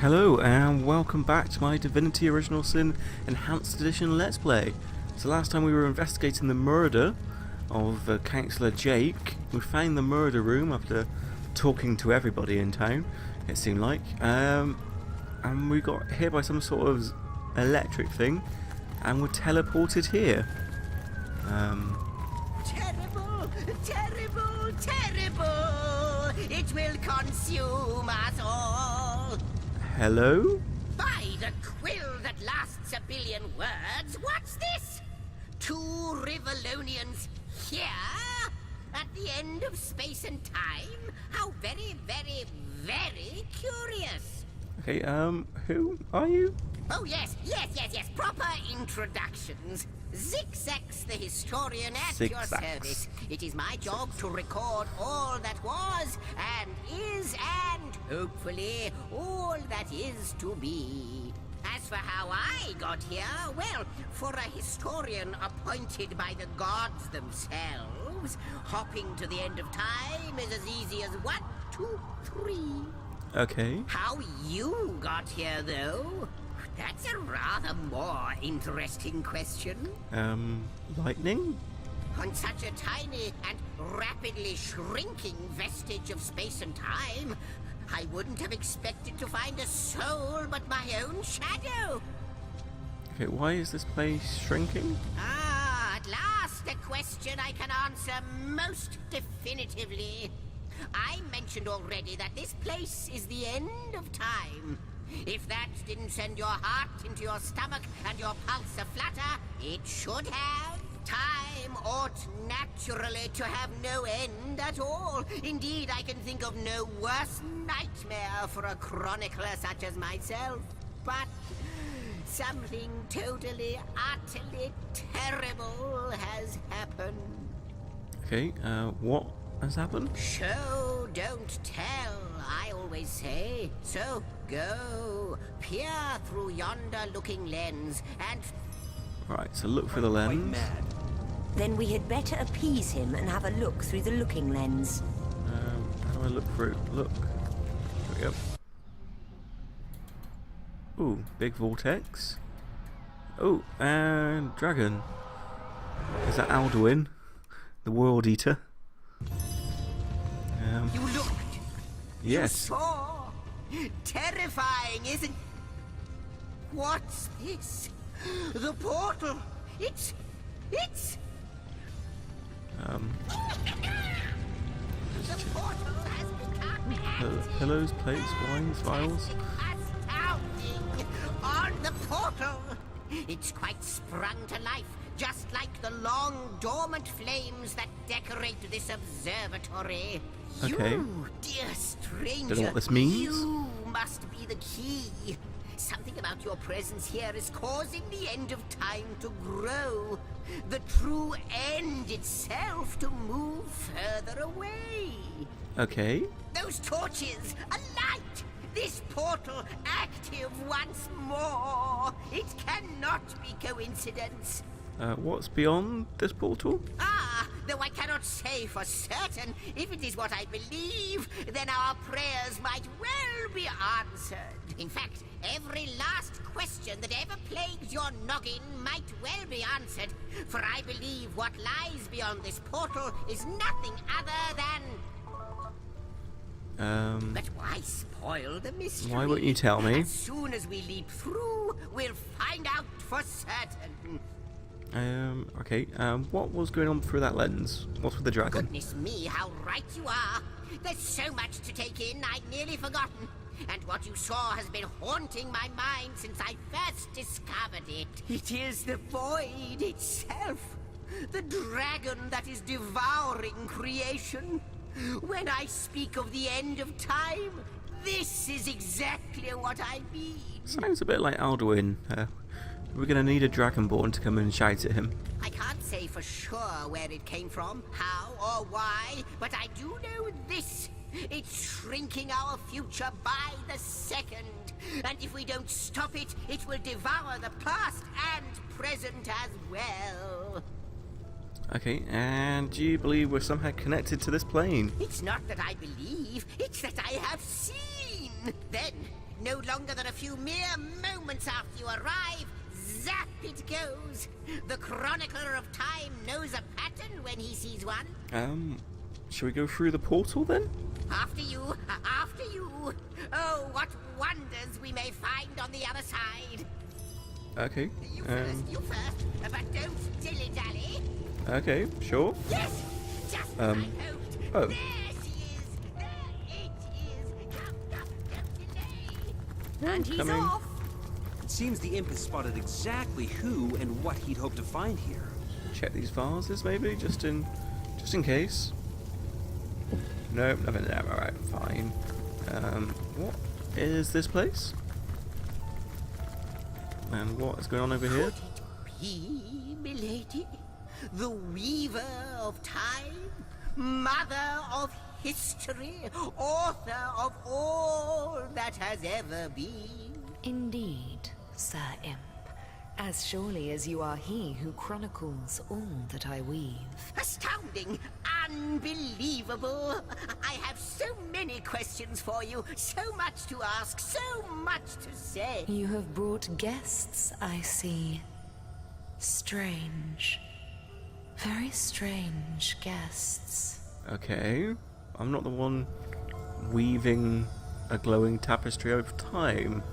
Hello and welcome back to my Divinity Original Sin Enhanced Edition Let's Play. So last time we were investigating the murder of Councillor Jake. We found the murder room after talking to everybody in town, it seemed like. And we got hit by some sort of electric thing and were teleported here. Terrible, terrible, terrible! It will consume us all! Hello? By the quill that lasts a billion words, what's this? Two Rivalonians here? At the end of space and time? How very, very, very curious! Okay, who are you? Oh yes, proper introductions. Zigzax the historian at your Zigzax. service. It is my job to record all that was, and is, and hopefully all that is to be. As for how I got here, well, for a historian appointed by the gods themselves, hopping to the end of time is as easy as 1, 2, 3. Okay. How you got here, though? That's a rather more interesting question. Lightning? On such a tiny and rapidly shrinking vestige of space and time, I wouldn't have expected to find a soul but my own shadow. Okay, why is this place shrinking? Ah, at last a question I can answer most definitively. I mentioned already that this place is the end of time. If that didn't send your heart into your stomach and your pulse a-flutter, it should have. Time ought naturally to have no end at all. Indeed, I can think of no worse nightmare for a chronicler such as myself. But something totally, utterly terrible has happened. Okay, what has happened? Show, don't tell, I always say. So go, peer through yonder looking lens, and... Right, so look through the lens. Then we had better appease him and have a look through the looking lens. How do I look through? Look. There we go. Ooh, big vortex. Oh, and dragon. Is that Alduin? The World Eater? You looked! Yes. You saw! Terrifying, isn't... What's this? The portal! It's... The portal has become active. Pillows, plates, wines, vials. Astounding! On the portal! It's quite sprung to life, just like the long dormant flames that decorate this observatory. Okay. You, dear stranger, Don't know what this means. you must be the key. Something about your presence here is causing the end of time to grow. The true end itself to move further away. Okay. Those torches, a light! This portal active once more! It cannot be coincidence. What's beyond this portal? Ah, though I cannot say for certain, if it is what I believe, then our prayers might well be answered. In fact, every last question that ever plagues your noggin might well be answered, for I believe what lies beyond this portal is nothing other than... But why spoil the mystery? Why won't you tell me? As soon as we leap through, we'll find out for certain. Okay, what was going on through that lens? What's with the dragon? Goodness me, how right you are. There's so much to take in, I'd nearly forgotten. And what you saw has been haunting my mind since I first discovered it. It is the void itself. The dragon that is devouring creation. When I speak of the end of time, this is exactly what I mean. Sounds a bit like Alduin. We're going to need a dragonborn to come and shout at him. I can't say for sure where it came from, how or why, but I do know this. It's shrinking our future by the second. And if we don't stop it, it will devour the past and present as well. Okay, and do you believe we're somehow connected to this plane? It's not that I believe, it's that I have seen. Then, no longer than a few mere moments after you arrive, zap it goes. The chronicler of time knows a pattern when he sees one. Shall we go through the portal then? After you, after you. Oh, what wonders we may find on the other side. Okay. You first, but don't dilly-dally. Okay, sure. Yes, just as I hoped. Oh. There she is. There it is. Come, don't delay. And he's coming. off. It seems the imp has spotted exactly who and what he'd hoped to find here. Check these vases maybe, just in case. Nope, nothing there. Alright, fine. What is this place? And what is going on over here? Could it be, milady? The weaver of time? Mother of history? Author of all that has ever been? Indeed, Sir Imp. As surely as you are he who chronicles all that I weave. Astounding! Unbelievable! I have so many questions for you, so much to ask, so much to say. You have brought guests, I see. Strange. Very strange guests. Okay. I'm not the one weaving a glowing tapestry of time.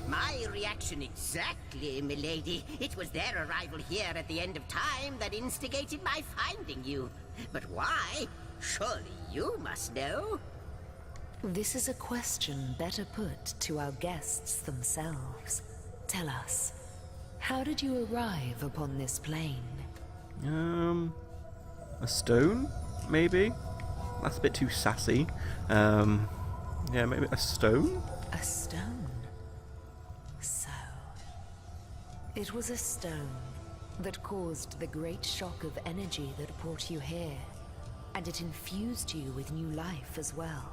My reaction exactly, milady. It was their arrival here at the end of time that instigated my finding you. But why? Surely you must know. This is a question better put to our guests themselves. Tell us, how did you arrive upon this plane? A stone? Maybe? That's a bit too sassy. Yeah, maybe a stone? A stone? So, it was a stone that caused the great shock of energy that brought you here, and it infused you with new life as well.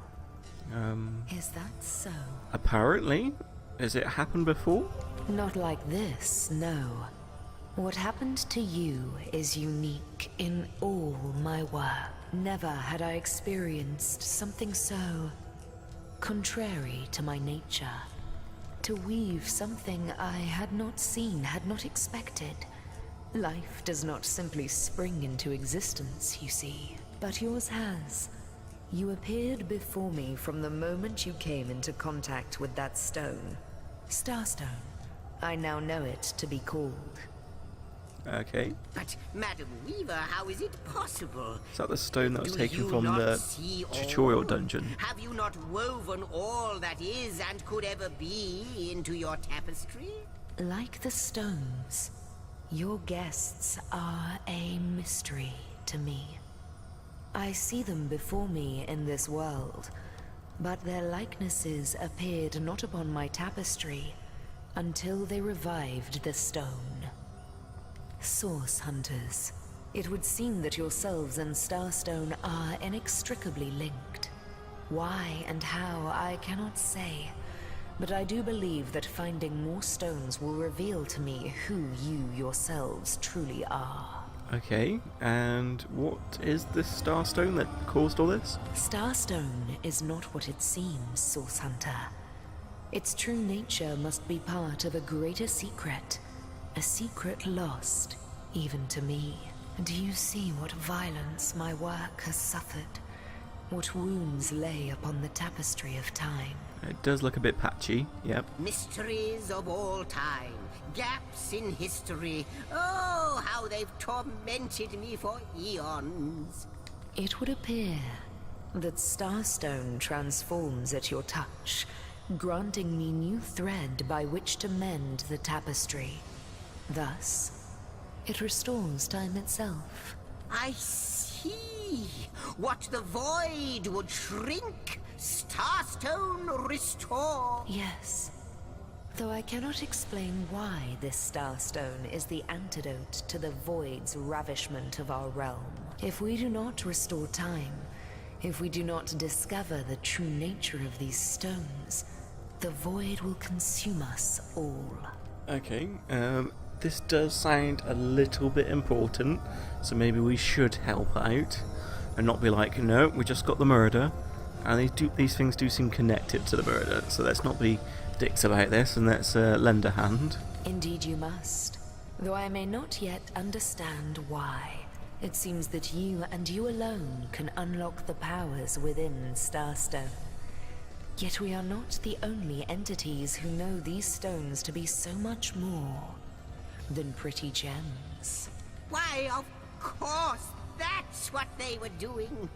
Is that so? Apparently. Has it happened before? Not like this, no. What happened to you is unique in all my work. Never had I experienced something so contrary to my nature. To weave something I had not seen, had not expected. Life does not simply spring into existence, you see, but yours has. You appeared before me from the moment you came into contact with that stone. Starstone. I now know it to be called. Okay. But, Madam Weaver, how is it possible? Is that the stone that was Do taken you from not the see tutorial all? dungeon? Have you not woven all that is and could ever be into your tapestry? Like the stones, your guests are a mystery to me. I see them before me in this world, but their likenesses appeared not upon my tapestry until they revived the stone. Source hunters, it would seem that yourselves and Starstone are inextricably linked. Why and how, I cannot say, but I do believe that finding more stones will reveal to me who you yourselves truly are. Okay, and what is this starstone that caused all this? Starstone is not what it seems, Source Hunter. Its true nature must be part of a greater secret. A secret lost, even to me. Do you see what violence my work has suffered? What wounds lay upon the tapestry of time? It does look a bit patchy, yep. Mysteries of all time, gaps in history. Oh, how they've tormented me for eons. It would appear that Starstone transforms at your touch, granting me new thread by which to mend the tapestry. Thus, it restores time itself. I see. What the void would shrink, Starstone restore. Yes, though I cannot explain why this Starstone is the antidote to the void's ravishment of our realm. If we do not restore time, if we do not discover the true nature of these stones, the void will consume us all. Okay, this does sound a little bit important, so maybe we should help out and not be like, no, we just got the murder. And these things do seem connected to the murder, so let's not be dicks about this, and let's lend a hand. Indeed you must. Though I may not yet understand why. It seems that you and you alone can unlock the powers within Starstone. Yet we are not the only entities who know these stones to be so much more than pretty gems. Why, of course, that's what they were doing.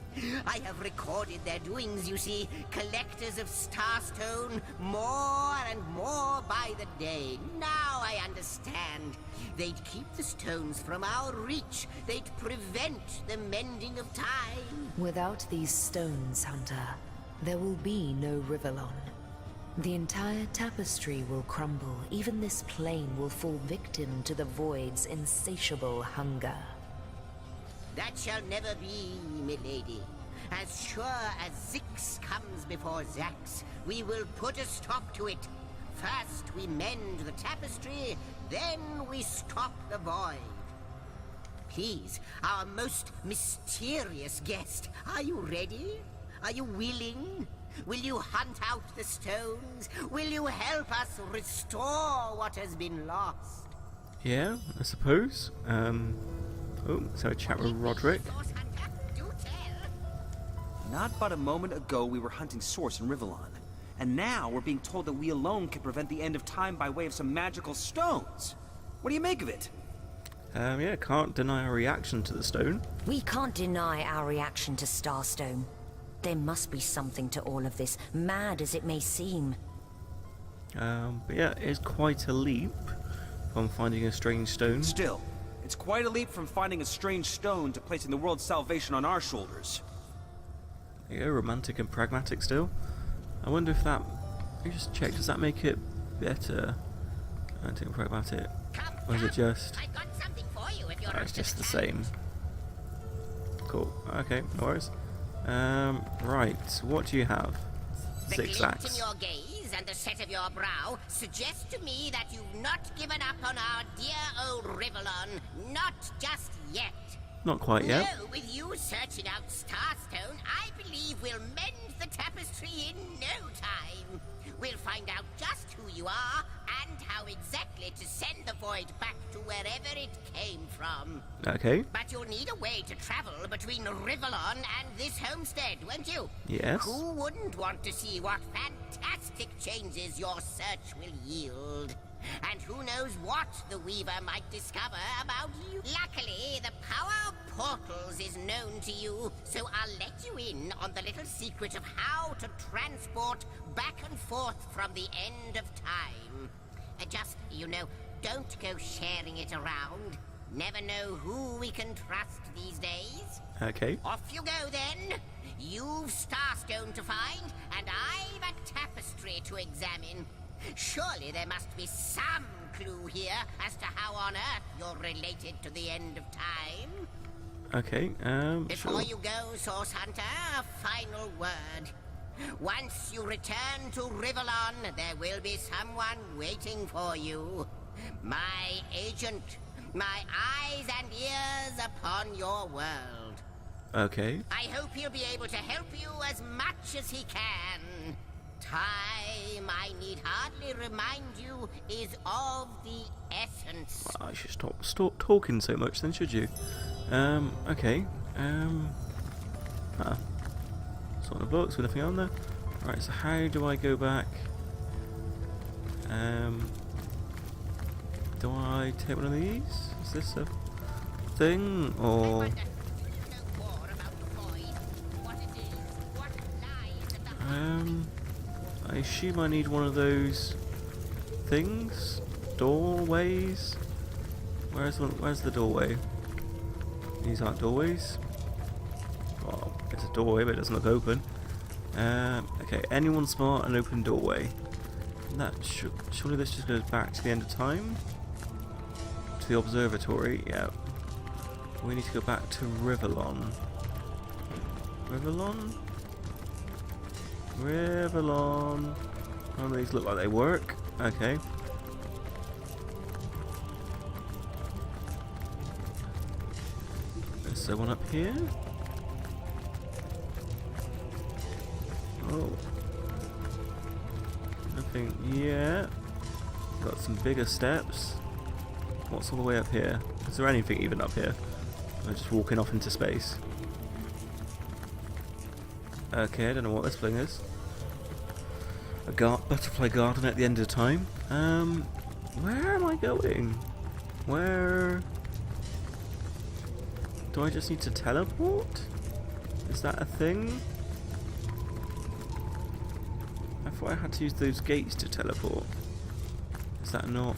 I have recorded their doings, you see. Collectors of Starstone, more and more by the day. Now I understand. They'd keep the stones from our reach. They'd prevent the mending of time. Without these stones, Hunter, there will be no Rivellon. The entire tapestry will crumble. Even this plane will fall victim to the Void's insatiable hunger. That shall never be, milady. As sure as Zix comes before Zax, we will put a stop to it. First we mend the tapestry, then we stop the void. Please, our most mysterious guest, are you ready? Are you willing? Will you hunt out the stones? Will you help us restore what has been lost? Yeah, I suppose. Oh, so a chat with Roderick. Source Hunter, do tell. Not but a moment ago we were hunting Source in Rivellon. And now we're being told that we alone can prevent the end of time by way of some magical stones. What do you make of it? Yeah, can't deny our reaction to the stone. We can't deny our reaction to Starstone. There must be something to all of this, mad as it may seem. But yeah, it is quite a leap from finding a strange stone. Still, it's quite a leap from finding a strange stone to placing the world's salvation on our shoulders. Yeah, romantic and pragmatic still. I wonder if that... Let me just check, does that make it better? Romantic and pragmatic. Or is it just... I've got something for you if you're Oh, it's up to just the challenge. same. Cool. Okay, no worries. Right, what do you have? The Six glint axe. in your gaze and the set of your brow suggest to me that you've not given up on our dear old Rivellon. Not just yet. Not quite yet. No, with you searching out Starstone, I believe we'll mend the tapestry in no time. We'll find out just who you are and how exactly to send the void back to wherever it came from. Okay. But you'll need a way to travel between Rivellon and this homestead, won't you? Yes. Who wouldn't want to see what fantastic changes your search will yield? And who knows what the Weaver might discover about you. Luckily, the power of portals is known to you, so I'll let you in on the little secret of how to transport back and forth from the end of time. Just, don't go sharing it around. Never know who we can trust these days. Okay. Off you go then. You've Starstone to find, and I've a tapestry to examine. Surely there must be some clue here as to how on earth you're related to the end of time. Okay, Before sure. you go, Source Hunter, a final word. Once you return to Rivellon, there will be someone waiting for you. My agent, my eyes and ears upon your world. Okay. I hope he'll be able to help you as much as he can. Time, I need hardly remind you, is of the essence. I should stop talking so much then, should you? Okay. Sort of blocks with nothing on there. Right, so how do I go back? Do I take one of these? Is this a thing, I or... wonder if you know more about the void, what it is, what lies at the heart. I assume I need one of those things? Doorways? Where's the doorway? These aren't doorways. Well, it's a doorway, but it doesn't look open. Okay, anyone smart, an open doorway. That surely this just goes back to the end of time? To the observatory, yeah. We need to go back to Rivellon. Rivellon? Rivellon. None of these look like they work. Okay. Is there one up here? Oh. Nothing yet. Got some bigger steps. What's all the way up here? Is there anything even up here? I'm just walking off into space. Okay, I don't know what this thing is. A butterfly garden at the end of time. Where am I going? Where... Do I just need to teleport? Is that a thing? I thought I had to use those gates to teleport. Is that not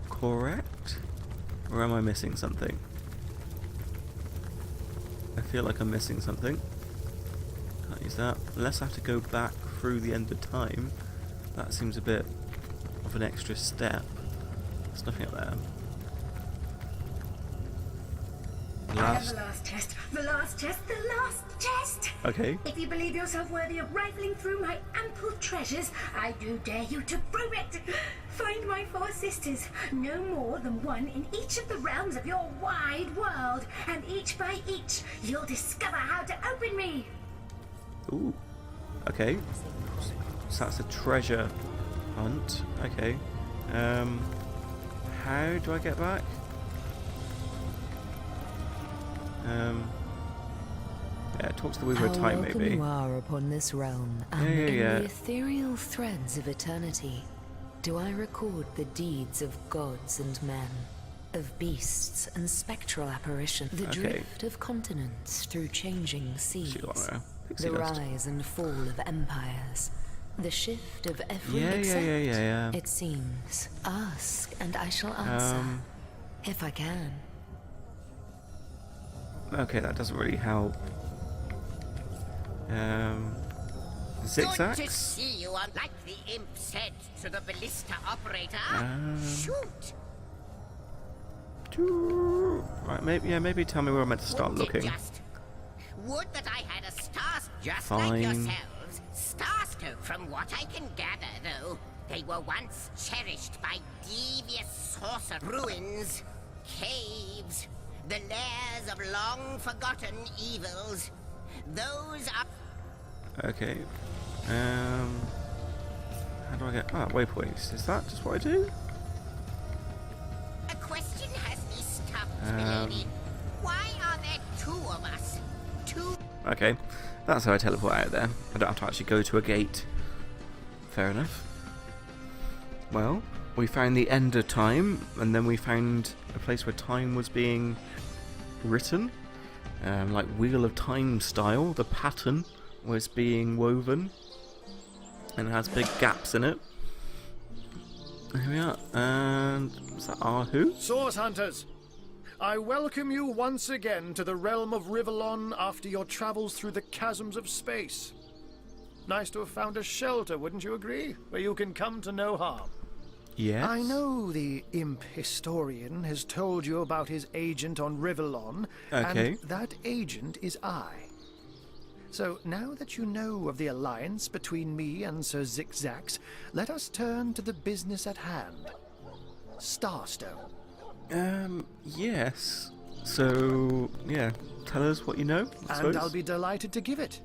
correct? Or am I missing something? I feel like I'm missing something. Can't use that. Unless I have to go back through the end of time. That seems a bit of an extra step. There's nothing up there. I have the last test. The last test. The last test. Okay. If you believe yourself worthy of rifling through my ample treasures, I do dare you to prove it. Find my 4 sisters, no more than one in each of the realms of your wide world, and each by each, you'll discover how to open me. Ooh. Okay. So that's a treasure hunt. Okay. How do I get back? Yeah, talk to the Weaver of Time, maybe. How welcome you are upon this realm, and in the ethereal threads of eternity, do I record the deeds of gods and men, of beasts and spectral apparitions, the drift of continents through changing seas, the rise and fall of empires, the shift of every accept. It seems. Ask, and I shall answer, if I can. Okay, that doesn't really help. Zigzags? Good to see you, like the imp said to the ballista operator. Shoot! Right, maybe tell me where I'm meant to start looking. Would that I had a star just Fine. like yourselves. Starstone, from what I can gather, though, they were once cherished by devious sorcerer ruins, caves, the lairs of long-forgotten evils. Those are... Okay. How do I get... waypoints. Is that just what I do? A question has me stumped, milady. Why are there 2 of us? 2... Okay. That's how I teleport out of there. I don't have to actually go to a gate. Fair enough. Well, we found the end of time, and then we found a place where time was being written. Like Wheel of Time style. The pattern was being woven. And it has big gaps in it. Here we are. And is that Ahu? Source Hunters! I welcome you once again to the realm of Rivellon after your travels through the chasms of space. Nice to have found a shelter, wouldn't you agree? Where you can come to no harm. Yes. I know the imp historian has told you about his agent on Rivellon, Okay. and that agent is I. So now that you know of the alliance between me and Sir Zigzags, let us turn to the business at hand. Starstone. Yes. So, yeah, tell us what you know, I suppose. And I'll be delighted to give it.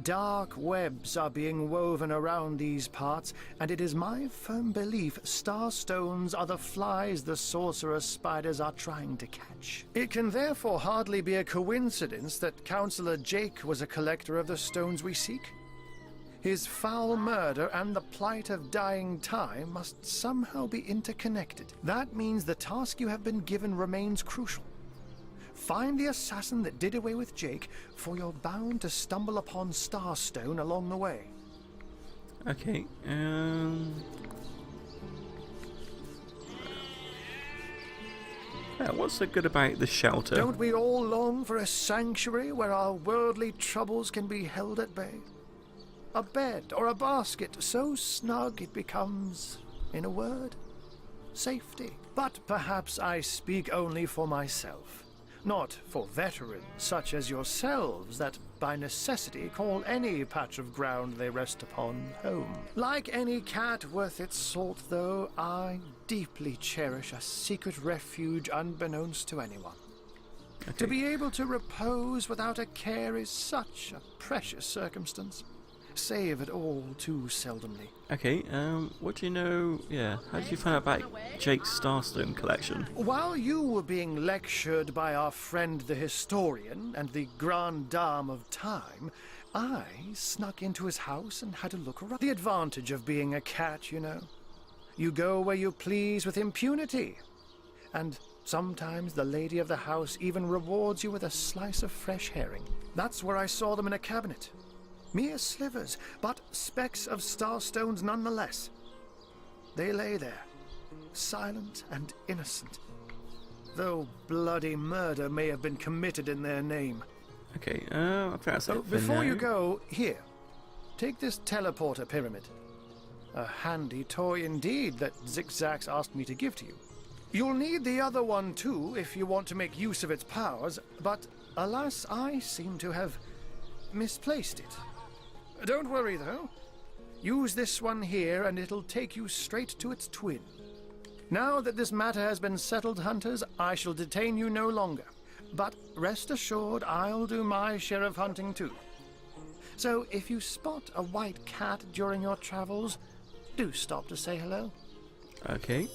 Dark webs are being woven around these parts, and it is my firm belief starstones are the flies the sorcerer spiders are trying to catch. It can therefore hardly be a coincidence that Councillor Jake was a collector of the stones we seek. His foul murder and the plight of dying time must somehow be interconnected. That means the task you have been given remains crucial. Find the assassin that did away with Jake, for you're bound to stumble upon Starstone along the way. Okay, yeah, what's so good about the shelter? Don't we all long for a sanctuary where our worldly troubles can be held at bay? A bed or a basket so snug it becomes, in a word, safety. But perhaps I speak only for myself. Not for veterans such as yourselves that by necessity call any patch of ground they rest upon home. Like any cat worth its salt, though, I deeply cherish a secret refuge unbeknownst to anyone. To be able to repose without a care is such a precious circumstance. Save it all too seldomly. Okay, what do you know? Yeah, how did you find out about Jake's Starstone collection? While you were being lectured by our friend the historian and the grande dame of time, I snuck into his house and had a look around. The advantage of being a cat, you know. You go where you please with impunity. And sometimes the lady of the house even rewards you with a slice of fresh herring. That's where I saw them in a cabinet. Mere slivers, but specks of starstones nonetheless. They lay there, silent and innocent, though bloody murder may have been committed in their name. Okay, I think that's it for Before now. you go, here, take this teleporter pyramid. A handy toy indeed that Zigzags asked me to give to you. You'll need the other one too if you want to make use of its powers, but alas, I seem to have misplaced it. Don't worry though. Use this one here and it'll take you straight to its twin. Now that this matter has been settled, hunters, I shall detain you no longer. But rest assured, I'll do my share of hunting too. So if you spot a white cat during your travels, do stop to say hello. Okay.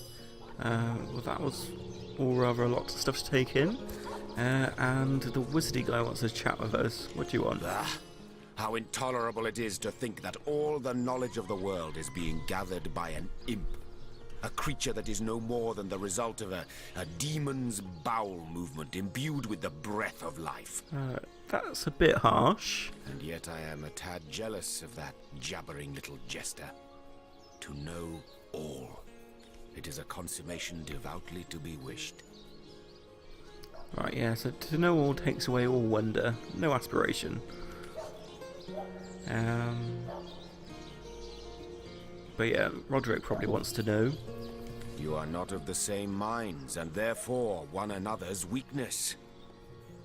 Well, that was all rather a lot of stuff to take in. And the wizardy guy wants to chat with us. What do you want? How intolerable it is to think that all the knowledge of the world is being gathered by an imp. A creature that is no more than the result of a demon's bowel movement imbued with the breath of life. That's a bit harsh. And yet I am a tad jealous of that jabbering little jester. To know all. It is a consummation devoutly to be wished. Right, yeah, so to know all takes away all wonder. No aspiration. But yeah, Roderick probably wants to know. You are not of the same minds, and therefore one another's weakness.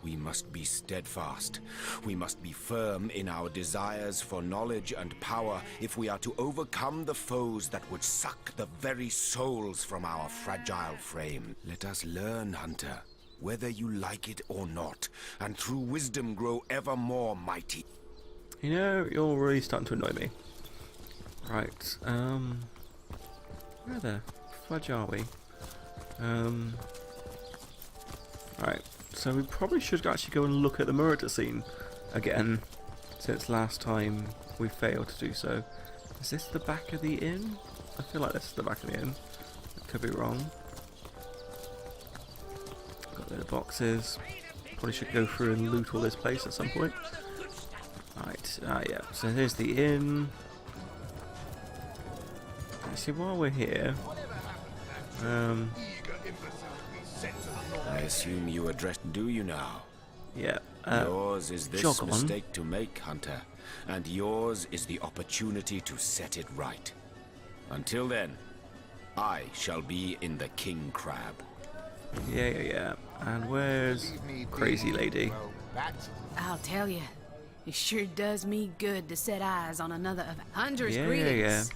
We must be steadfast. We must be firm in our desires for knowledge and power if we are to overcome the foes that would suck the very souls from our fragile frame. Let us learn, Hunter, whether you like it or not, and through wisdom grow ever more mighty. You know, you're really starting to annoy me. Right, where the fudge are we? Right, so we probably should actually go and look at the murder scene again, since last time we failed to do so. Is this the back of the inn? I feel like this is the back of the inn. I could be wrong. Got the boxes. Probably should go through and loot all this place at some point. Right, yeah, so here's the inn. Actually, while we're here, I assume you address. Do you now? yeah, Yours is this jog on. mistake to make, Hunter, and yours is the opportunity to set it right. Until then, I shall be in the King Crab. Yeah. And where's Crazy Lady? I'll tell you, it sure does me good to set eyes on another of Hunter's Yeah. greetings.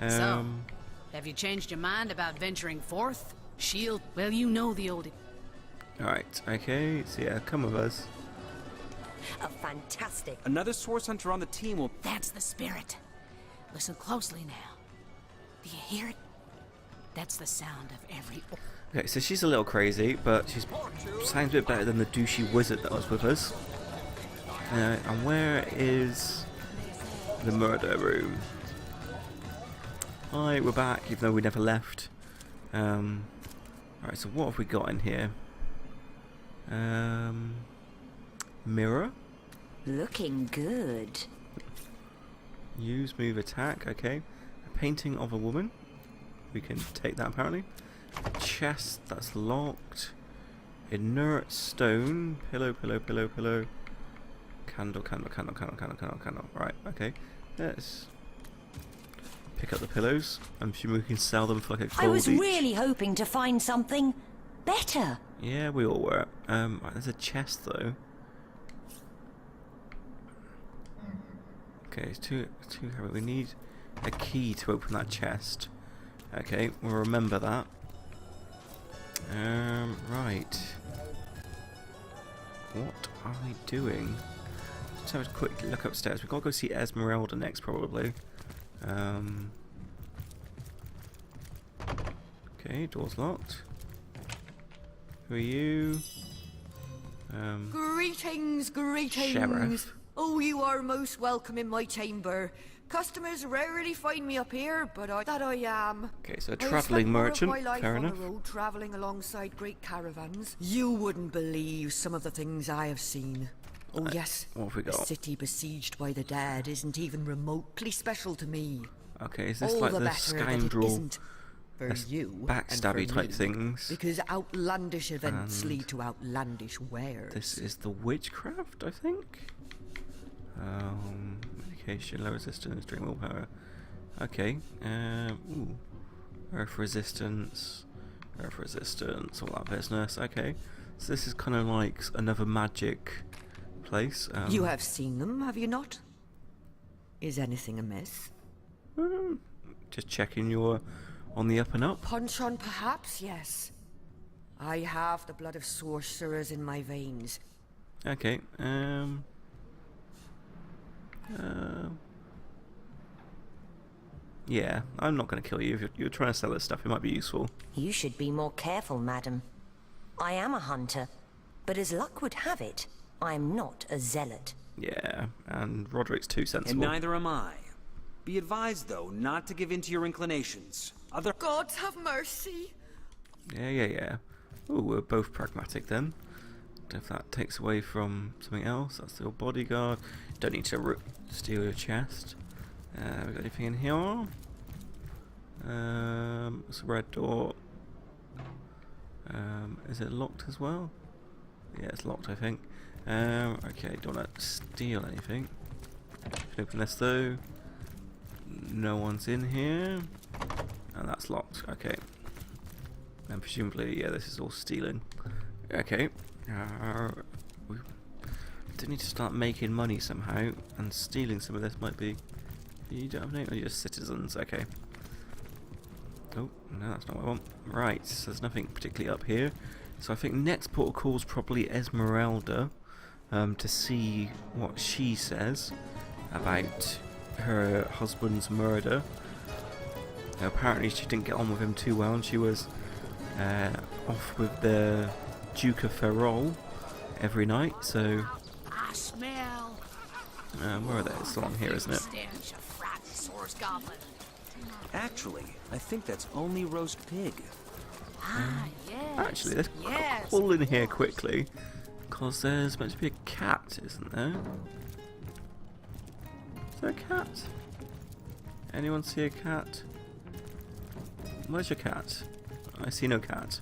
So, Um, have you changed your mind about venturing forth? Shield, well, you know the old... Alright, okay, so yeah, come with us. A fantastic. Another source hunter on the team will... That's the spirit. Listen closely now. Do you hear it? That's the sound of every... Okay, so she's a little crazy, but she sounds a bit better than the douchey wizard that was with us. And where is the murder room? Hi, we're back, even though we never left. Alright, so what have we got in here? Mirror? Looking good. Use, move, attack, okay. A painting of a woman. We can take that apparently. Chest, that's locked. Inert stone. Pillow. Candle. Right, okay. Let's pick up the pillows. I'm assuming we can sell them for like a gold I was each. really hoping to find something better. Yeah, we all were. Right, there's a chest though. Okay, it's too heavy. We need a key to open that chest. Okay, we'll remember that. Right. what are we doing? Let's have a quick look upstairs. We've got to go see Esmeralda next, probably. Okay, door's locked. Who are you? Greetings, greetings. Sheriff. Oh, you are most welcome in my chamber. Customers rarely find me up here, but I am. Okay, so a I have travelling spent more of merchant. my life Fair on enough. the road, traveling alongside great caravans. You wouldn't believe some of the things I have seen. Oh yes, What have we a got? city besieged by the dead isn't even remotely special to me. Okay, is this All like the the better that it scoundrel isn't for you and backstabby for type me, things? because outlandish events And lead to outlandish wares. This is the witchcraft, I think. Medication, low resistance, drink willpower. Okay. Ooh. Earth resistance, all that business. Okay. So this is kind of like another magic place. You have seen them, have you not? Is anything amiss? Just checking you're on the up and up. Punch on, perhaps, yes. I have the blood of sorcerers in my veins. Okay. Yeah, I'm not going to kill you. If you're trying to sell this stuff, it might be useful. You should be more careful, madam. I am a hunter, but as luck would have it, I am not a zealot. Yeah, and Roderick's too And sensible. neither am I. Be advised, though, not to give in to your inclinations. God have mercy! Yeah. Ooh, we're both pragmatic then. If that takes away from something else, that's your bodyguard. Don't need to steal your chest. We got anything in here? It's a red door. Is it locked as well? Yeah, it's locked, I think. Okay, don't want to steal anything. Can open this though. No one's in here. And that's locked. Okay. And presumably, yeah, this is all stealing. Okay. We do need to start making money somehow, and stealing some of this might be. You don't have any, or you're just citizens. Okay. Oh, no, that's not what I want. Right, so there's nothing particularly up here. So I think next port of call is probably Esmeralda, to see what she says about her husband's murder. Now, apparently she didn't get on with him too well, and she was off with the Duke of Ferrol every night, so... I smell. where are they? It's along here, isn't it? Stench of fried source goblin. Actually, I think that's only roast pig. Ah, yes. Actually, let's yes. pull in here quickly, because there's meant to be a cat, isn't there? Is there a cat? Anyone see a cat? Where's your cat? I see no cat.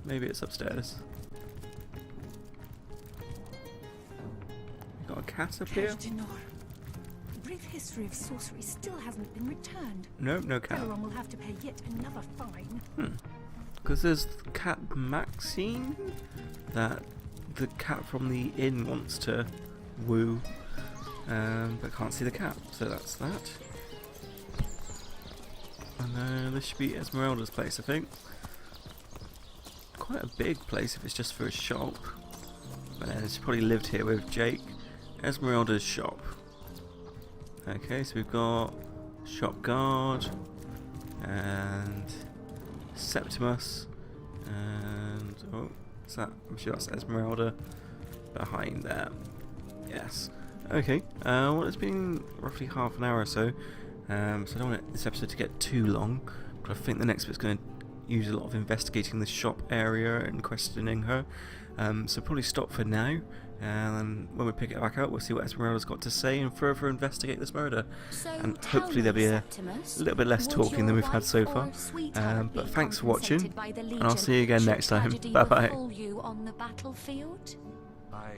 Maybe it's upstairs. You got a cat up here? The brief history of sorcery still hasn't been returned. No, no cat. Everyone will have to pay yet another fine. Because there's cat Maxine that the cat from the inn wants to woo, but can't see the cat, so that's that. And then this should be Esmeralda's place, I think. Quite a big place if it's just for a shop. But then she probably lived here with Jake. Esmeralda's shop. Okay, so we've got shop guard and Septimus and oh, what's that? I'm sure that's Esmeralda behind there. Yes. Okay. Well, it's been roughly half an hour or so. So I don't want this episode to get too long, but I think the next bit's going to use a lot of investigating the shop area and questioning her. So probably stop for now, and when we pick it back up, we'll see what Esmeralda's got to say and further investigate this murder. So And hopefully there'll be a little bit less talking than we've had so far. But thanks for watching, and I'll see you again next time. Bye bye. You on the battlefield? I